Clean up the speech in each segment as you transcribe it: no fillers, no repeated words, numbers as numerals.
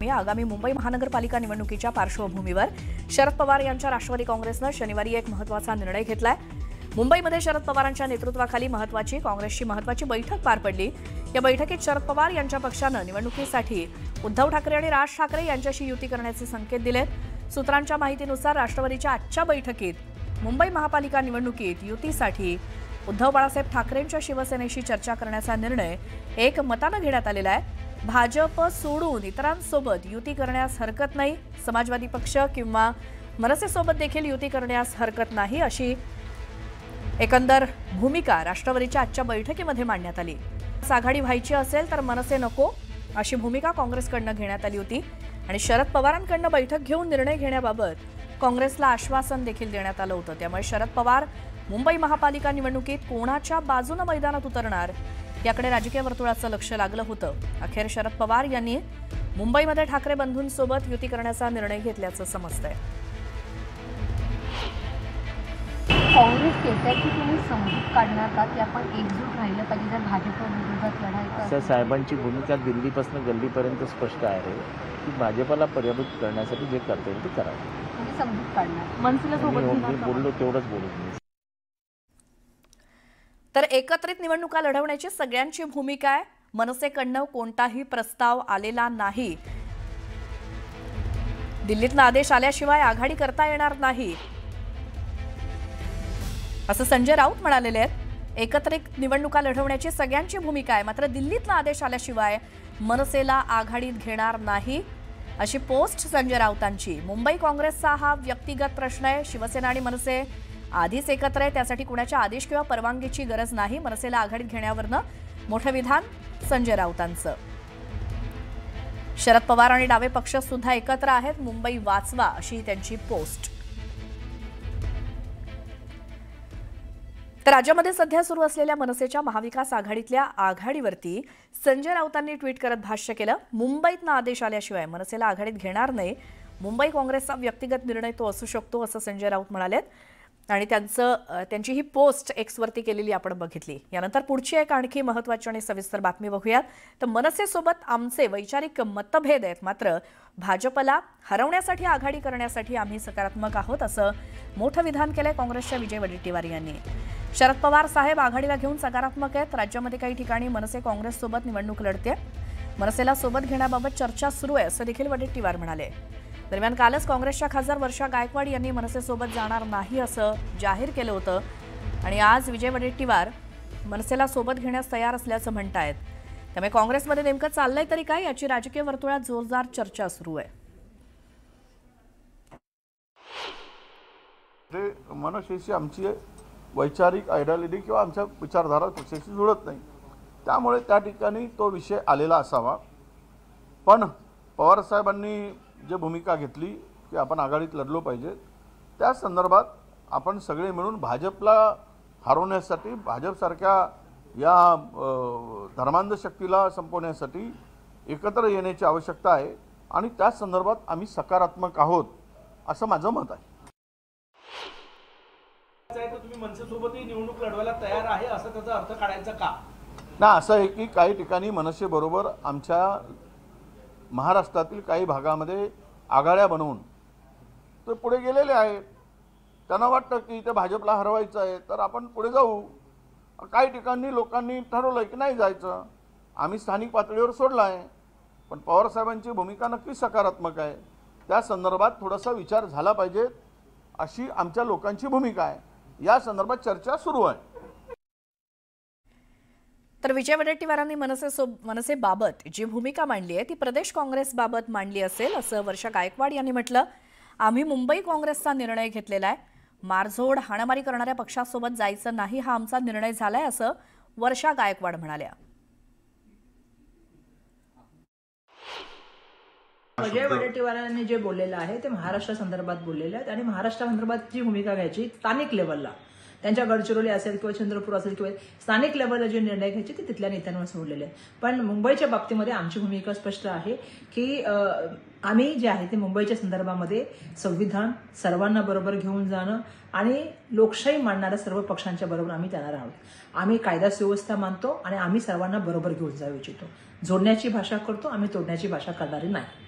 बातमी आगामी मुंबई महानगरपालिका निवडणुकीच्या पार्श्वभूमीवर शरद पवार यांच्या राष्ट्रवादी काँग्रेसनं शनिवारी एक महत्त्वाचा निर्णय घेतलाय। मुंबईमध्ये शरद पवारांच्या नेतृत्वाखाली काँग्रेसची महत्त्वाची बैठक पार पडली। या बैठकीत शरद पवार यांच्या पक्षानं निवडणुकीसाठी उद्धव ठाकरे आणि राज ठाकरे यांच्याशी युती करण्याचे संकेत दिलेत। सूत्रांच्या माहितीनुसार राष्ट्रवादीच्या आजच्या बैठकीत मुंबई महापालिका निवडणुकीत युतीसाठी उद्धव बाळासाहेब ठाकरेंच्या शिवसेनेशी चर्चा करण्याचा निर्णय एकमतानं घेण्यात आलेला आहे। भाजप सोडून इतरांसोबत युती करण्यास हरकत नाही, समाजवादी पक्ष किंवा मनसेसोबत देखील युती करण्यास हरकत नाही, अशी एकंदर भूमिका राष्ट्रवादीच्या आजच्या बैठकीमध्ये मांडण्यात आली। आघाडी व्हायची असेल तर मनसे नको, अशी भूमिका काँग्रेसकडनं घेण्यात आली होती आणि शरद पवारांकडनं बैठक घेऊन निर्णय घेण्याबाबत काँग्रेसला आश्वासन देखील देण्यात आलं होतं। त्यामुळे शरद पवार मुंबई महापालिका निवडणुकीत कोणाच्या बाजूने मैदानात उतरणार याकडे राजकीय वर्तुळाचं लक्ष लागलं होतं। अखेर शरद पवार यांनी मुंबईमध्ये ठाकरे बंधूंसोबत युती करण्याचा निर्णय घेतल्याचं समजतंय। काँग्रेस नेत्याची तुम्ही समजूत काढणार का की आपण एकजूट राहिलं पाहिजे जर भाजप विरोधात लढायचं? साहेबांची भूमिका दिल्लीपासून गल्लीपर्यंत स्पष्ट आहे की भाजपला पराभूत करण्यासाठी जे करता येईल ते करावं। म्हणजे समजूत काढणार, मनसेला सोबत बोललो तेवढंच बोलू। तर एकत्रित निवडणुका लढवण्याची सगळ्यांची भूमिका आहे। मनसेकडनं कोणताही प्रस्ताव आलेला नाही। दिल्लीतला आदेश आल्याशिवाय आघाडी करता येणार नाही, असं संजय राऊत म्हणालेले आहेत। एकत्रित निवडणुका लढवण्याची सगळ्यांची भूमिका आहे, मात्र दिल्लीतला आदेश आल्याशिवाय मनसेला आघाडीत घेणार नाही, अशी पोस्ट संजय राऊतांची। मुंबई काँग्रेसचा हा व्यक्तिगत प्रश्न आहे। शिवसेना आणि मनसे आधीच एकत्र आहे, त्यासाठी कुणाच्या आदेश किंवा परवानगीची गरज नाही। मनसेला आघाडीत घेण्यावरनं मोठं विधान संजय राऊतांचं। शरद पवार आणि डावे पक्ष सुद्धा एकत्र आहेत, मुंबई वाचवा, अशी त्यांची पोस्ट। तर राज्यामध्ये सध्या सुरू असलेल्या मनसेच्या महाविकास आघाडीतल्या आघाडीवरती संजय राऊतांनी ट्विट करत भाष्य केलं। मुंबईतनं आदेश आल्याशिवाय मनसेला आघाडीत घेणार नाही। मुंबई काँग्रेसचा व्यक्तिगत निर्णय तो असू शकतो, असं संजय राऊत म्हणालेत आणि त्यांची ही पोस्ट एक्सवरती केलेली आपण बघितली। यानंतर पुढची एक आणखी महत्त्वाची आणि सविस्तर बातमी बघूयात। तर मनसेसोबत आमचे वैचारिक मतभेद आहेत, मात्र भाजपला हरवण्यासाठी आघाडी करण्यासाठी आम्ही सकारात्मक आहोत, असं मोठं विधान केलंय काँग्रेसच्या विजय वडेट्टीवार यांनी। शरद पवार साहेब आघाडीला घेऊन सकारात्मक आहेत। राज्यामध्ये काही ठिकाणी मनसे काँग्रेससोबत निवडणूक लढते, मनसेला सोबत घेण्याबाबत चर्चा सुरू आहे, असं देखील वडेट्टीवार म्हणाले। दरम्यान कालच काँग्रेसच्या खासदार वर्षा गायकवाड यांनी मनसेसोबत जाणार नाही असं जाहीर केलं होतं आणि आज विजय वडेट्टीवार मनसेला सोबत घेण्यास तयार असल्याचं म्हणतायत। त्यामुळे काँग्रेसमध्ये नेमकं चाललंय तरी काय, याची राजकीय वर्तुळात जोरदार चर्चा सुरू आहे। मनसेशी आमची वैचारिक आयडियोलॉजी किंवा आमच्या विचारधारा पक्षाशी जुळत नाही, त्यामुळे त्या ठिकाणी तो विषय आलेला असावा। पण पवार साहेबांनी जे भूमिका घेतली की आपण आघाडीत लढलो पाहिजे, त्या संदर्भात आपण सगळे मिळून भाजपला हरवण्यासाठी, भाजपसारख्या या धर्मांध शक्तीला संपवण्यासाठी एकत्र येण्याची आवश्यकता आहे आणि त्या संदर्भात आम्ही सकारात्मक आहोत, असं माझं मत आहे। तुम्ही मनसेसोबतही निवडणूक लढवायला तयार आहे असं त्याचा अर्थ काढायचा का? ना, असं आहे की काही ठिकाणी मनसेबरोबर आमच्या महाराष्ट्रातील काही भागामध्ये आघाड्या बनवून ते पुढे गेलेले आहेत। त्यांना वाटतं की ते भाजपला हरवायचं आहे तर आपण पुढे जाऊ। काही ठिकाणी लोकांनी ठरवलं की नाही जायचं, आम्ही स्थानिक पातळीवर सोडलं आहे, पण पवारसाहेबांची भूमिका नक्की सकारात्मक आहे। त्या संदर्भात थोडासा विचार झाला पाहिजे, अशी आमच्या लोकांची भूमिका आहे। या संदर्भात चर्चा सुरू आहे। तर विजय वडेट्टीवारांनी मनसेबाबत जी भूमिका मांडली आहे ती प्रदेश काँग्रेसबाबत मांडली असेल, असं वर्षा गायकवाड यांनी म्हटलं। आम्ही मुंबई काँग्रेसचा निर्णय घेतलेला आहे, मारझोड हाणामारी करणाऱ्या पक्षासोबत जायचं नाही, हा आमचा निर्णय झालाय, असं वर्षा गायकवाड म्हणाल्या। विजय वडेट्टीवारांनी जे बोललेलं आहे ते महाराष्ट्रासंदर्भात बोललेले आहेत आणि महाराष्ट्रासंदर्भात जी भूमिका घ्यायची स्थानिक लेवलला, त्यांच्या गडचिरोली असेल किंवा चंद्रपूर असेल किंवा स्थानिक लेवलला जे निर्णय घ्यायचे ते तिथल्या नेत्यांवर सोडलेले आहे। पण मुंबईच्या बाबतीमध्ये आमची भूमिका स्पष्ट आहे की आम्ही जे आहे ते मुंबईच्या संदर्भामध्ये संविधान सर्वांना बरोबर घेऊन जाणं आणि लोकशाही मानणाऱ्या सर्व पक्षांच्या बरोबर आम्ही जाणार आहोत। आम्ही कायदा सुव्यवस्था मानतो आणि आम्ही सर्वांना बरोबर घेऊन जाऊ इच्छितो। जोडण्याची भाषा करतो, आम्ही तोडण्याची भाषा करणारी नाही।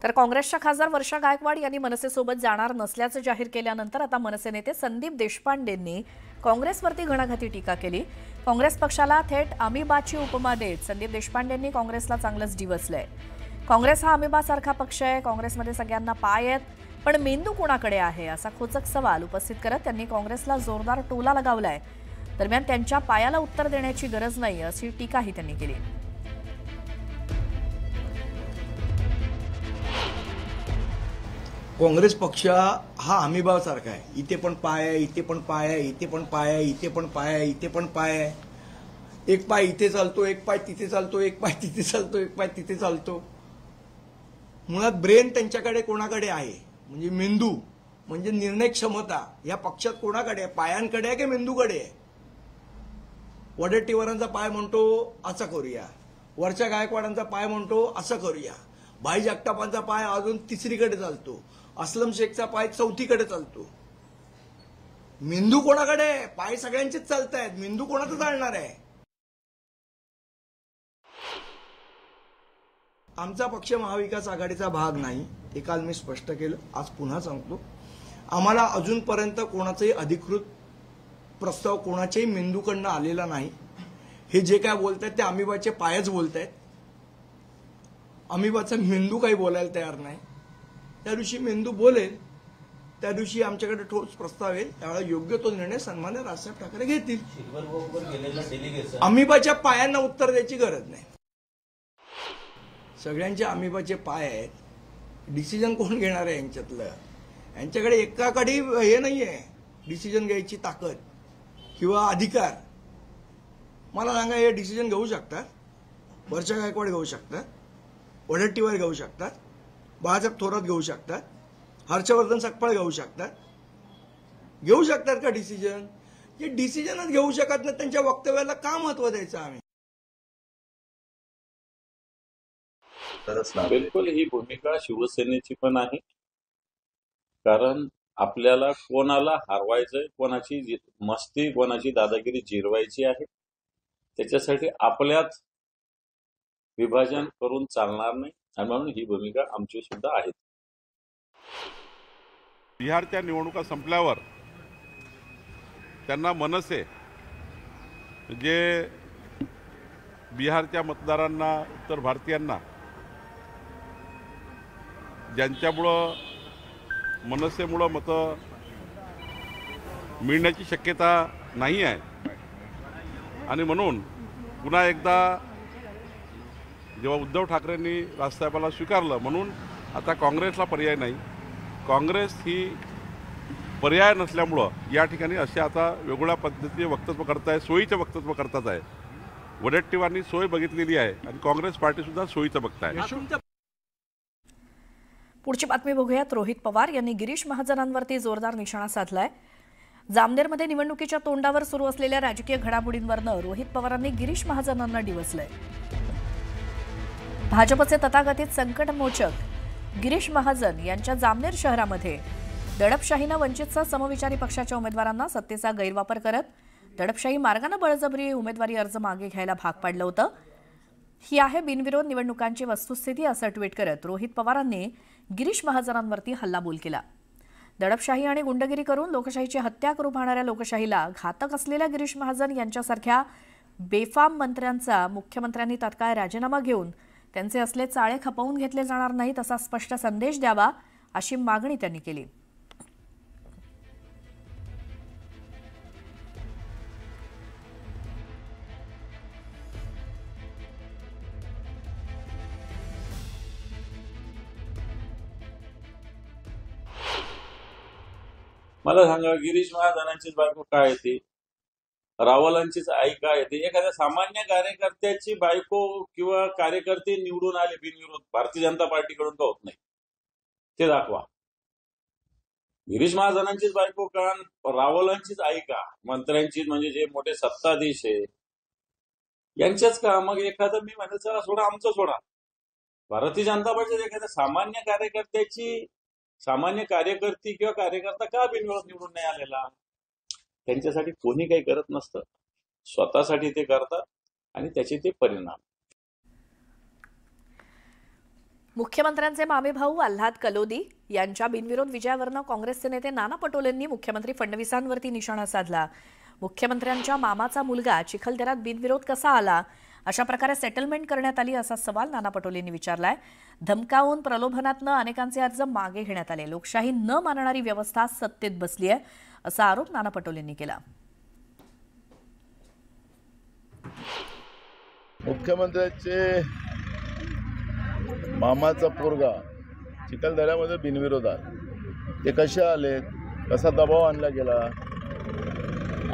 तर काँग्रेसच्या खासदार वर्षा गायकवाड यांनी मनसेसोबत जाणार नसल्याचं जाहीर केल्यानंतर आता मनसे नेते संदीप देशपांडेंनी काँग्रेसवरती घणाघाती टीका केली. काँग्रेस पक्षाला थेट अमिबाची उपमा देत संदीप देशपांडेंनी काँग्रेसला चांगलंच डिवचलंय. काँग्रेस हा अमिबासारखा पक्ष आहे, काँग्रेसमध्ये सगळ्यांना पाय आहेत, पण मेंदू कोणाकडे आहे असा खोचक सवाल उपस्थित करत त्यांनी काँग्रेसला जोरदार टोला लगावलाय. दरम्यान त्यांच्या पायाला उत्तर देण्याची गरज नाही अशी टीकाही त्यांनी केली. काँग्रेस पक्ष हा अमिबासारखा आहे. इथे पण पाय आहे, इथे पण पाय आहे, इथे पण पाय आहे, इथे पण पाय आहे, इथे पण पाय आहे. एक पाय इथे चालतो, एक पाय तिथे चालतो, एक पाय तिथे चालतो, एक पाय तिथे चालतो. मुळात ब्रेन त्यांच्याकडे कोणाकडे आहे, म्हणजे मेंदू म्हणजे निर्णय क्षमता या पक्षात कोणाकडे आहे, पायांकडे आहे की मेंदूकडे आहे. वडेट्टीवारांचा पाय म्हणतो असं करूया, वर्षा गायकवाडांचा पाय म्हणतो असं करूया, भाई जगतापांचा पाय अजून तिसरीकडे चालतो, असलम शेखचा पाय चौथीकडे चालतो. मेंदू कोणाकडे आहे? पाय सगळ्यांचेच चालत आहेत, मेंदू कोणाचा चालणार आहे? आमचा पक्ष महाविकास आघाडीचा भाग नाही, हे काल मी स्पष्ट केलं, आज पुन्हा सांगतो. आम्हाला अजूनपर्यंत कोणाचाही अधिकृत प्रस्ताव कोणाच्याही मेंदूकडनं आलेला नाही. हे जे काय बोलतायत ते अमिबाचे पायच बोलतायत. अमिबाचा मेंदू काही बोलायला तयार नाही. त्या दिवशी मेंदू बोलेल, त्या दिवशी आमच्याकडे ठोस प्रस्ताव येईल, त्यावेळेला योग्य तो निर्णय सन्मान्य राजसाहेब ठाकरे घेतील. अमिबाच्या पायांना उत्तर द्यायची गरज नाही. सगळ्यांचे अमिबाचे पाय आहेत. डिसिजन कोण घेणार आहे यांच्यातलं? यांच्याकडे एकाकडे हे नाहीये डिसिजन घ्यायची ताकद किंवा अधिकार. मला सांगा, हे डिसिजन घेऊ शकतात? वर्षा गायकवाड घेऊ शकतात, वडेट्टीवार घेऊ शकतात, बाळासाहेब थोरात घेऊ शकतात, हर्षवर्धन सकपाळ घेऊ शकतात. घेऊ शकतात का डिसिजन? जे डिसिजनच घेऊ शकत नाही त्यांच्या वक्तव्याला का महत्व द्यायचं आम्ही? बिलकुल ही भूमिका शिवसेनेची पण आहे. कारण आपल्याला कोणाला हरवायचंय, कोणाची मस्ती, कोणाची दादागिरी जिरवायची आहे. त्याच्यासाठी आपल्यात विभाजन करून चालणार नाही आणि म्हणून ही भूमिका आमची सुद्धा आहे. बिहारच्या निवडणुका संपल्यावर त्यांना मनसे जे बिहारच्या मतदारांना, उत्तर भारतीयांना ज्यांच्यामुळं मनसेमुळं मतं मिळण्याची शक्यता नाही आहे आणि म्हणून पुन्हा एकदा जेव्हा उद्धव ठाकरेंनी राजसाहेबाला स्वीकारलं, म्हणून आता काँग्रेसला पर्याय नाही. काँग्रेस ही पर्याय नसल्यामुळं या ठिकाणी असे आता वेगवेगळ्या पद्धतीचे वक्तव्य करताय, सोयीचं वक्तव्य करतात आहे. वडेट्टीवारांनी सोय बघितलेली आहे आणि काँग्रेस पार्टीसुद्धा सोयीचं बघताय. पुढची बातमी बघूयात. रोहित पवार यांनी गिरीश महाजनांवरती जोरदार निशाणा साधलाय. जामनेरमध्ये निवडणुकीच्या तोंडावर सुरू असलेल्या राजकीय घडामोडींवरनं रोहित पवारांनी गिरीश महाजनांना डिवचलंय. भाजपचे तथाकथित संकटमोचक गिरीश महाजन यांच्या जामनेर शहरामध्ये दडपशाहीनं वंचितसह समविचारी पक्षाच्या उमेदवारांना सत्तेचा गैरवापर करत दडपशाही मार्गानं बळजबरी उमेदवारी अर्ज मागे घ्यायला भाग पाडलं होतं. ही आहे बिनविरोध निवडणुकांची वस्तुस्थिती असं ट्विट करत रोहित पवारांनी गिरीश महाजनांवरती हल्लाबोल केला. दडपशाही आणि गुंडगिरी करून लोकशाहीची हत्या करू पाहणाऱ्या लोकशाहीला घातक असलेल्या गिरीश महाजन यांच्यासारख्या बेफाम मंत्र्यांचा मुख्यमंत्र्यांनी तात्काळ राजीनामा घेऊन त्यांचे असले चाळे खपवून घेतले जाणार नाहीत असा स्पष्ट संदेश द्यावा अशी मागणी त्यांनी केली. मला सांगा, गिरीश महाजनांचीच बायको काय येते, रावलांचीच आई काय येते? एखाद्या सामान्य कार्यकर्त्याची बायको किंवा कार्यकर्ते निवडून आले बिनविरोध भारतीय जनता पार्टीकडून का होत नाही ते दाखवा. गिरीश महाजनांचीच बायको का, रावलांचीच आई का, मंत्र्यांची म्हणजे जे मोठे सत्ताधीश आहे यांच्याच का? मग एखादं मी म्हणेल चला सोडा, आमचं सोडा. भारतीय जनता पार्टीच्या एखाद्या सामान्य कार्यकर्त्याची, सामान्य कार्यकर्ती किंवा कार्यकर्ता का बिनविरोध निवडून नाही आलेला? त्यांच्यासाठी कोणी काही करत नसतं, स्वतःसाठी ते करतात आणि त्याचे ते परिणाम. मुख्यमंत्र्यांचे मामेभाऊ आल्हाद कलोदी यांच्या बिनविरोध विजयावरनं काँग्रेसचे नेते नाना पटोलेंनी मुख्यमंत्री फडणवीसांवरती निशाणा साधला. मुख्यमंत्र्यांच्या मामाचा मुलगा चिखलदऱ्यात बिनविरोध कसा आला, अशा प्रकारे सेटलमेंट करण्यात आली असा सवाल नाना पटोलेंनी विचारलाय. धमकावून प्रलोभनातनं अनेकांचे अर्ज मागे घेण्यात आले. लोकशाही न मानणारी व्यवस्था सत्तेत बसली आहे असा आरोप नाना पटोलेंनी केला. मुख्यमंत्र्यांचे मामाचा पोरगा चिखलदऱ्यामध्ये बिनविरोधात ते कसे आले, कसा दबाव आणला गेला.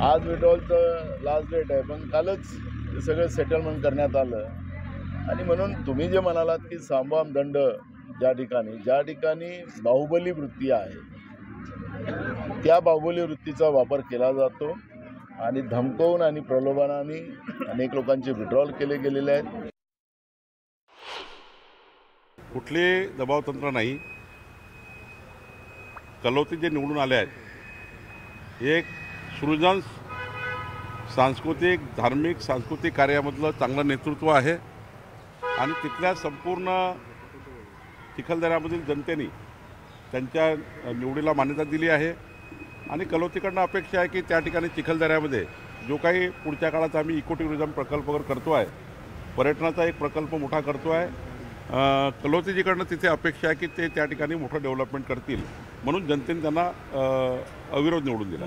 आज विड्रॉलचं लास्ट डेट आहे, पण कालच ते सगळं सेटलमेंट करण्यात आलं. आणि म्हणून तुम्ही जे म्हणालात की सामवाम दंड ज्या ठिकाणी बाहुबली वृत्ती आहे, त्या बाहुबली वृत्तीचा वापर केला जातो आणि धमकवून आणि प्रलोभनाने अनेक लोकांचे विड्रॉल केले गेलेले आहेत. कुठले दबावतंत्र नाही. कलोती जे निवडून आले आहेत, एक सृजन सांस्कृतिक कार्यामधलं चांगलं नेतृत्व आहे आणि तिथल्या संपूर्ण चिखलदऱ्यामधील जनतेने त्यांच्या निवडीला मान्यता दिली आहे. आणि कलोतीकडनं अपेक्षा आहे की त्या ठिकाणी चिखलदऱ्यामध्ये जो काही पुढच्या काळात आम्ही इको टुरिझम प्रकल्प वगैरे करतो आहे, पर्यटनाचा एक प्रकल्प मोठा करतो आहे, कलोतीजीकडनं तिथे अपेक्षा आहे की ते त्या ठिकाणी मोठं डेव्हलपमेंट करतील, म्हणून जनतेने त्यांना अविरोध निवडून दिला.